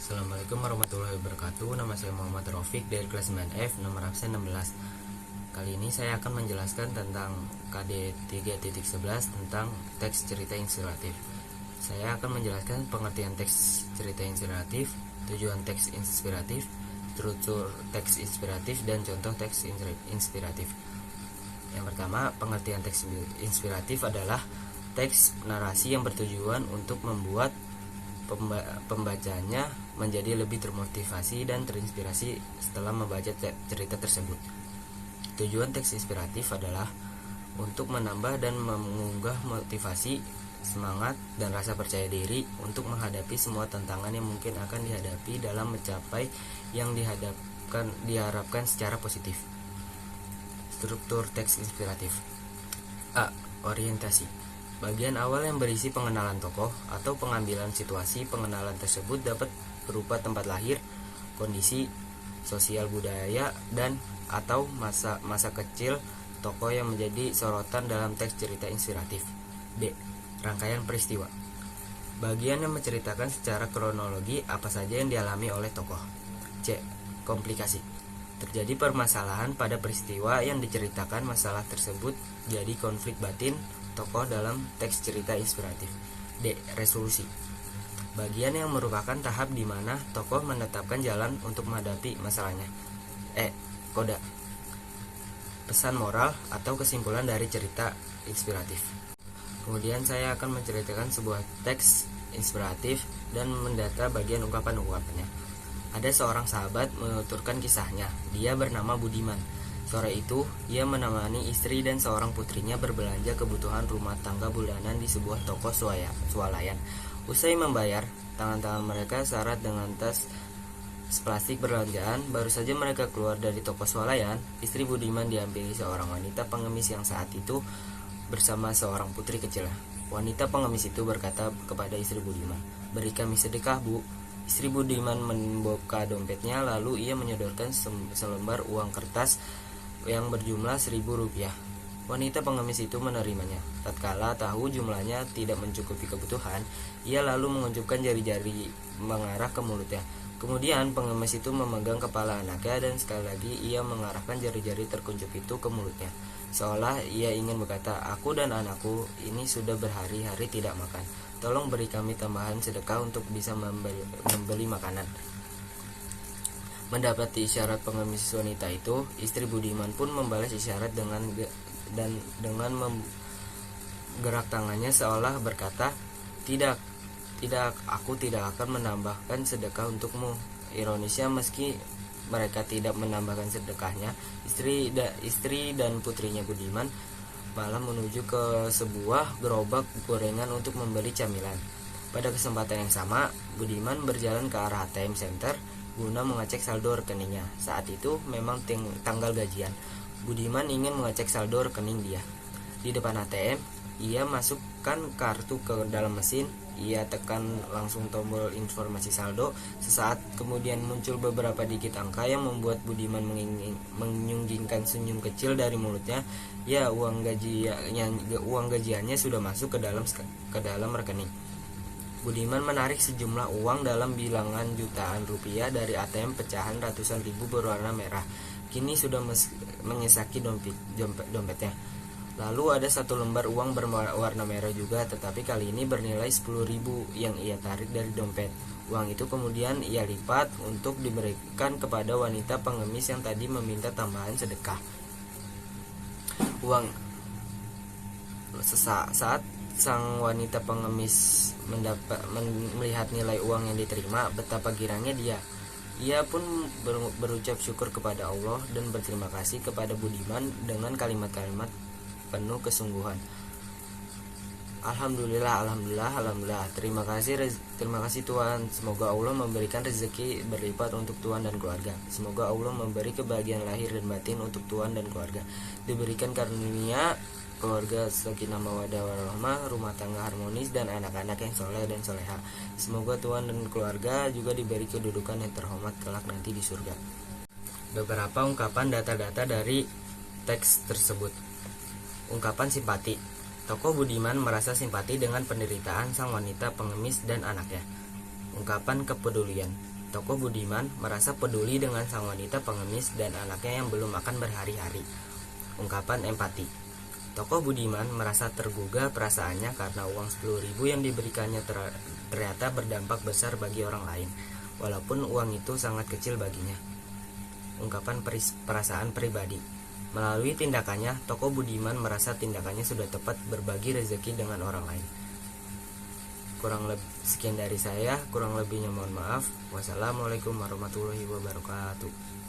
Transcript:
Assalamualaikum warahmatullahi wabarakatuh. Nama saya Muhammad Rafiq dari kelas 9F, nomor absen 16. Kali ini saya akan menjelaskan tentang KD 3.11 tentang teks cerita inspiratif. Saya akan menjelaskan pengertian teks cerita inspiratif, tujuan teks inspiratif, struktur teks inspiratif, dan contoh teks inspiratif. Yang pertama, pengertian teks inspiratif adalah teks narasi yang bertujuan untuk membuat pembacanya menjadi lebih termotivasi dan terinspirasi setelah membaca cerita tersebut. Tujuan teks inspiratif adalah untuk menambah dan mengunggah motivasi, semangat, dan rasa percaya diri untuk menghadapi semua tantangan yang mungkin akan dihadapi dalam mencapai yang diharapkan secara positif. Struktur teks inspiratif. A. Orientasi. Bagian awal yang berisi pengenalan tokoh atau pengambilan situasi. Pengenalan tersebut dapat berupa tempat lahir, kondisi sosial budaya, dan atau masa kecil tokoh yang menjadi sorotan dalam teks cerita inspiratif. B. Rangkaian peristiwa. Bagian yang menceritakan secara kronologi apa saja yang dialami oleh tokoh. C. Komplikasi. Terjadi permasalahan pada peristiwa yang diceritakan. Masalah tersebut jadi konflik batin tokoh dalam teks cerita inspiratif. D. Resolusi. Bagian yang merupakan tahap di mana tokoh menetapkan jalan untuk menghadapi masalahnya. E. Koda. Pesan moral atau kesimpulan dari cerita inspiratif. Kemudian saya akan menceritakan sebuah teks inspiratif dan mendata bagian ungkapan-ungkapannya. Ada seorang sahabat menuturkan kisahnya. Dia bernama Budiman. Sore itu, ia menemani istri dan seorang putrinya berbelanja kebutuhan rumah tangga bulanan di sebuah toko swalayan. Usai membayar, tangan-tangan mereka syarat dengan tas plastik belanjaan. Baru saja mereka keluar dari toko swalayan, istri Budiman dihampiri seorang wanita pengemis yang saat itu bersama seorang putri kecil. Wanita pengemis itu berkata kepada istri Budiman, "Beri kami sedekah, Bu." Istri Budiman membuka dompetnya, lalu ia menyodorkan selembar uang kertas yang berjumlah Rp1.000. Wanita pengemis itu menerimanya. Tatkala tahu jumlahnya tidak mencukupi kebutuhan, ia lalu mengunjukkan jari-jari mengarah ke mulutnya. Kemudian pengemis itu memegang kepala anaknya dan sekali lagi ia mengarahkan jari-jari terkuncup itu ke mulutnya, seolah ia ingin berkata, "Aku dan anakku ini sudah berhari-hari tidak makan. Tolong beri kami tambahan sedekah untuk bisa membeli makanan." Mendapati isyarat pengemis wanita itu, istri Budiman pun membalas isyarat dengan menggerak tangannya seolah berkata, "Tidak, aku tidak akan menambahkan sedekah untukmu." Ironisnya, meski mereka tidak menambahkan sedekahnya, istri dan putrinya Budiman malah menuju ke sebuah gerobak gorengan untuk membeli camilan. Pada kesempatan yang sama, Budiman berjalan ke arah ATM Center guna mengecek saldo rekeningnya. Saat itu memang tanggal gajian. Budiman ingin mengecek saldo rekening dia. Di depan ATM, ia masukkan kartu ke dalam mesin. Ia tekan langsung tombol informasi saldo. Sesaat kemudian muncul beberapa digit angka yang membuat Budiman menyunggingkan senyum kecil dari mulutnya. Ya, uang gajiannya sudah masuk ke dalam rekening. Budiman menarik sejumlah uang dalam bilangan jutaan rupiah dari ATM pecahan ratusan ribu berwarna merah. Kini sudah menyesaki dompetnya. Lalu ada satu lembar uang berwarna merah juga, tetapi kali ini bernilai 10.000 yang ia tarik dari dompet. Uang itu kemudian ia lipat untuk diberikan kepada wanita pengemis yang tadi meminta tambahan sedekah. Saat sang wanita pengemis melihat nilai uang yang diterima, betapa girangnya dia. Ia pun berucap syukur kepada Allah dan berterima kasih kepada Budiman dengan kalimat-kalimat penuh kesungguhan. Alhamdulillah. Terima kasih Tuhan. Semoga Allah memberikan rezeki berlipat untuk Tuhan dan keluarga. Semoga Allah memberi kebahagiaan lahir dan batin untuk Tuhan dan keluarga. Diberikan karunia keluarga sakinah mawaddah warahmah, rumah tangga harmonis, dan anak-anak yang soleh dan soleha. Semoga Tuhan dan keluarga juga diberi kedudukan yang terhormat kelak nanti di surga. Beberapa ungkapan data-data dari teks tersebut. Ungkapan simpati. Tokoh Budiman merasa simpati dengan penderitaan sang wanita pengemis dan anaknya. Ungkapan kepedulian. Tokoh budiman merasa peduli dengan sang wanita pengemis dan anaknya yang belum makan berhari-hari. Ungkapan empati. Tokoh budiman merasa tergugah perasaannya karena uang 10.000 yang diberikannya ternyata berdampak besar bagi orang lain, walaupun uang itu sangat kecil baginya. Ungkapan perasaan pribadi. Melalui tindakannya, tokoh budiman merasa tindakannya sudah tepat berbagi rezeki dengan orang lain. Sekian dari saya, kurang lebihnya mohon maaf. Wassalamualaikum warahmatullahi wabarakatuh.